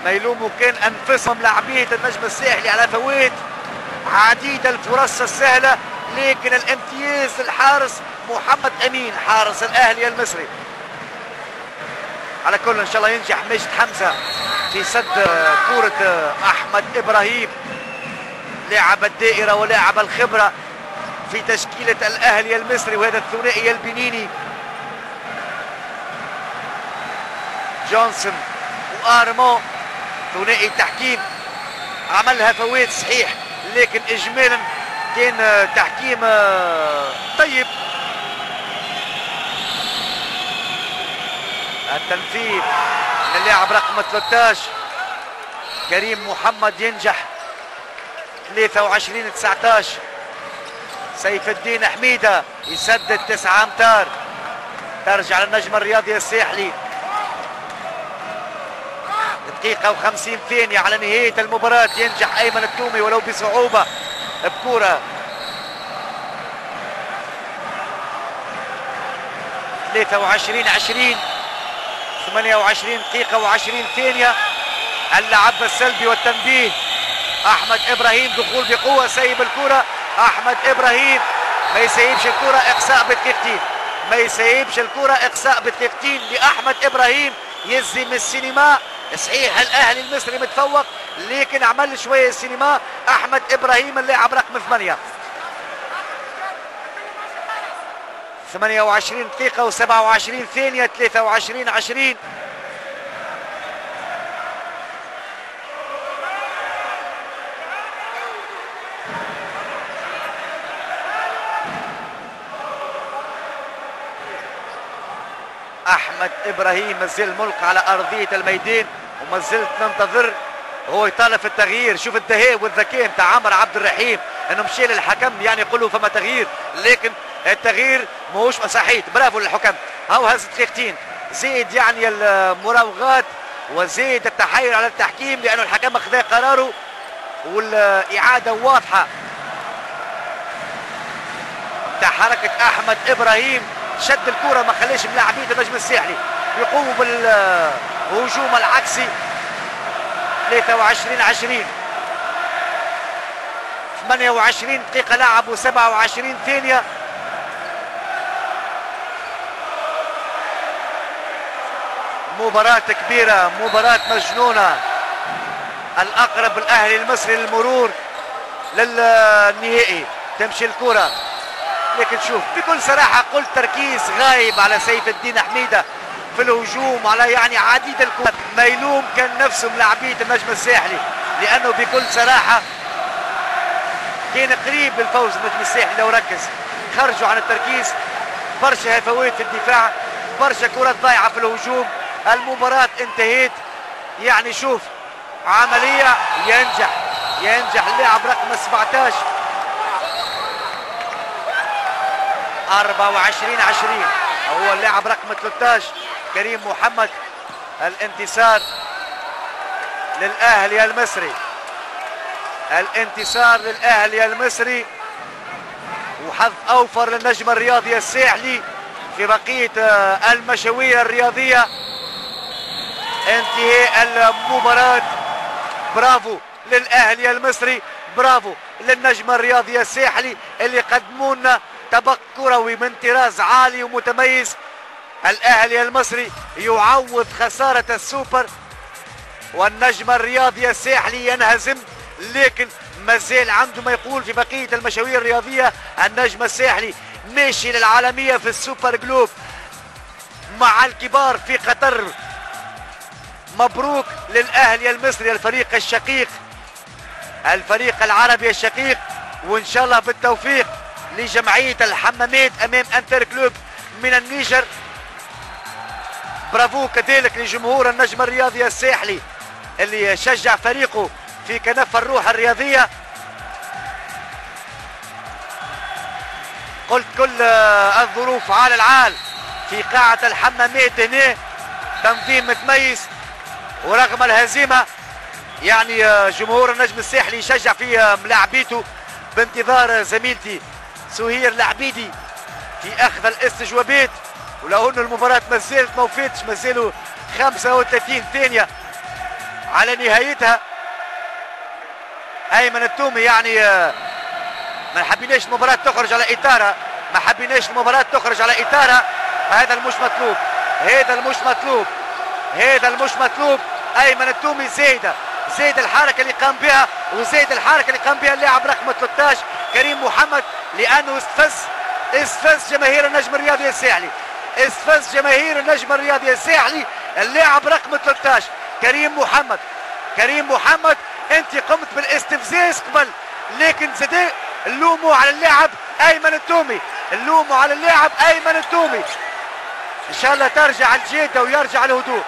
ما يلوموا كان انفسهم لاعبيه النجم الساحلي على فوات عديد الفرص السهله، لكن الامتياز الحارس محمد امين حارس الاهلي المصري. على كل ان شاء الله ينجح مجد حمزه في سد كرة احمد ابراهيم لاعب الدائره ولاعب الخبره في تشكيله الاهلي المصري، وهذا الثنائي البنيني جونسون وارمون ثنائي التحكيم. عملها فوات صحيح، لكن اجمالا كان تحكيم طيب. التنفيذ من اللاعب رقم 13 كريم محمد ينجح 23-19. سيف الدين حميده يسدد 9 امتار، ترجع للنجم الرياضي الساحلي. دقيقة و50 ثانية على نهاية المباراة، ينجح أيمن التومي ولو بصعوبة بكرة 23-20. 28 دقيقة و20 ثانية. اللعب السلبي والتنبيه أحمد إبراهيم، دخول بقوة، سيب الكرة أحمد إبراهيم، ما يسيبش الكرة، إقصاء بالدقيقتين، ما يسيبش الكرة، إقصاء بالدقيقتين لأحمد إبراهيم. يزم السينما صحيح، الأهلي المصري متفوق لكن عمل شوية السينما أحمد إبراهيم اللاعب رقم 8. 28 دقيقة و27 ثانية. 23-20. أحمد إبراهيم مازال ملقى على أرضية الميدان وما زلت ننتظر، هو يطالب في التغيير. شوف الدهاء والذكاء نتاع عمر عبد الرحيم انه مشى للحكم، يعني يقول له فما تغيير، لكن التغيير ماهوش صحيح. برافو للحكم، هاو هز دقيقتين زيد يعني المراوغات وزيد التحايل على التحكيم لانه الحكم اخذ قراره والاعاده واضحه تاع حركه احمد ابراهيم. شد الكره ما خلاش ملاعبيه النجم الساحلي يقوموا بالهجوم العكسي. 23-20. 28 دقيقة لعب و27 ثانية. مباراة كبيرة، مباراة مجنونة. الأقرب الأهلي المصري للمرور للنهائي. تمشي الكرة، لكن شوف بكل صراحة قلت تركيز غايب على سيف الدين حميدة في الهجوم على يعني عديد الكرات. ما يلوم كان نفسه ملاعبية النجم الساحلي، لأنه بكل صراحة كان قريب للفوز النجم الساحلي لو ركز. خرجوا عن التركيز، برشا هفوات في الدفاع، برشا كرات ضايعة في الهجوم. المباراة انتهت. يعني شوف عملية ينجح اللاعب رقم 17 24-20 هو اللاعب رقم 13 كريم محمد. الانتصار للأهلي المصري، الانتصار للأهلي المصري، وحظ أوفر للنجم الرياضي الساحلي في بقية المشاوير الرياضية. انتهاء المباراة. برافو للأهلي المصري، برافو للنجم الرياضي الساحلي اللي قدموا لنا طبق كروي من طراز عالي ومتميز. الأهلي المصري يعوض خسارة السوبر، والنجم الرياضي الساحلي ينهزم، لكن ما زال عنده ما يقول في بقية المشاوير الرياضية. النجم الساحلي ماشي للعالمية في السوبر جلوب مع الكبار في قطر. مبروك للأهلي المصري الفريق الشقيق، الفريق العربي الشقيق، وإن شاء الله بالتوفيق لجمعية الحمامات أمام أنتر كلوب من النيجر. برافو كذلك لجمهور النجم الرياضي الساحلي اللي شجع فريقه في كنف الروح الرياضية. قلت كل الظروف على العال في قاعة الحمامات هنا، تنظيم متميز، ورغم الهزيمة يعني جمهور النجم الساحلي يشجع في ملاعبيته بانتظار زميلتي سهير العبيدي في اخذ الاستجوابات. ولو انه المباراة ما زالت ما وفاتش، ما زالوا 35 ثانية على نهايتها. ايمن التومي يعني ما حبيناش المباراة تخرج على اطارها، ما حبيناش المباراة تخرج على اطارها. هذا المش مطلوب، هذا المش مطلوب، هذا المش مطلوب. ايمن التومي زيد الحركة اللي قام بها، وزيد الحركة اللي قام بها اللاعب رقم 13 كريم محمد، لانه استفز جماهير النجم الرياضي الساحلي، استفز جماهير النجم الرياضي الساحلي. اللاعب رقم 13 كريم محمد انت قمت بالاستفزاز قبل، لكن زاد اللوموا على اللاعب ايمن التومي، اللوموا على اللاعب ايمن التومي. ان شاء الله ترجع الجيده ويرجع الهدوء.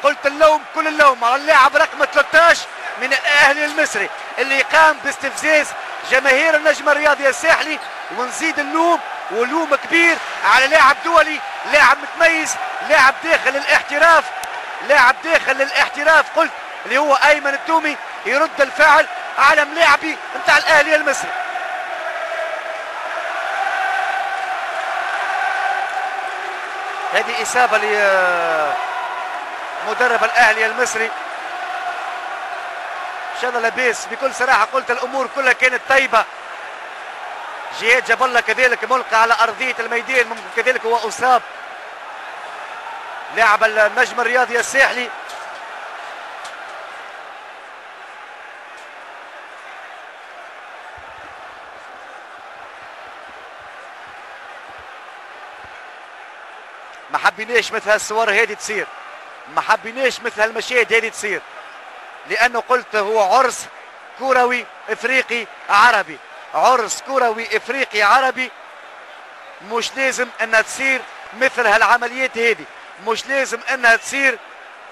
قلت اللوم كل اللوم على اللاعب رقم 13 من الاهلي المصري اللي قام باستفزاز جماهير النجم الرياضي الساحلي، ونزيد اللوم ولوم كبير على لاعب دولي، لاعب متميز، لاعب داخل الاحتراف، لاعب داخل الاحتراف. قلت اللي هو ايمن التومي يرد الفعل على ملاعبي نتاع الاهلي المصري. هذه اصابه لمدرب الاهلي المصري. ان شاء الله لاباس. بكل صراحه قلت الامور كلها كانت طيبه. جهاد جاب الله كذلك ملقى على ارضيه الميدان، ممكن كذلك هو اصاب لاعب النجم الرياضي الساحلي. ما حبيناش مثل هالصور هذه تصير، ما حبيناش مثل هالمشاهد هذه تصير، لانه قلت هو عرس كروي افريقي عربي، عرس كروي افريقي عربي. مش لازم انها تصير مثل هالعمليات هذه، مش لازم انها تصير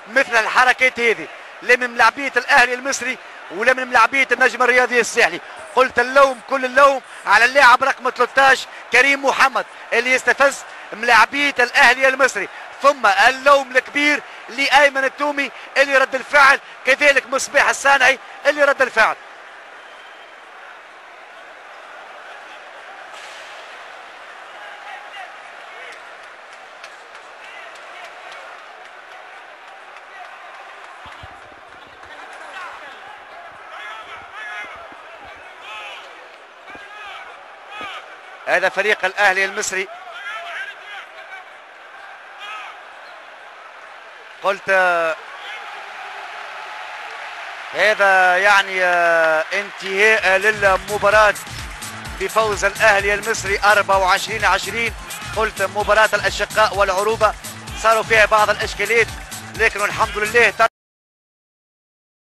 مثل الحركات هذه، لا من ملاعبيه الاهلي المصري ولا من ملاعبيه النجم الرياضي الساحلي. قلت اللوم كل اللوم على اللاعب رقم 13 كريم محمد اللي يستفز ملاعبيه الاهلي المصري، ثم اللوم الكبير لايمن التومي اللي رد الفعل، كذلك مصباح الصانعي اللي رد الفعل. هذا فريق الاهلي المصري. قلت هذا يعني انتهاء للمباراة بفوز الاهلي المصري 24-20. قلت مباراة الاشقاء والعروبة صاروا فيها بعض الاشكاليات، لكن الحمد لله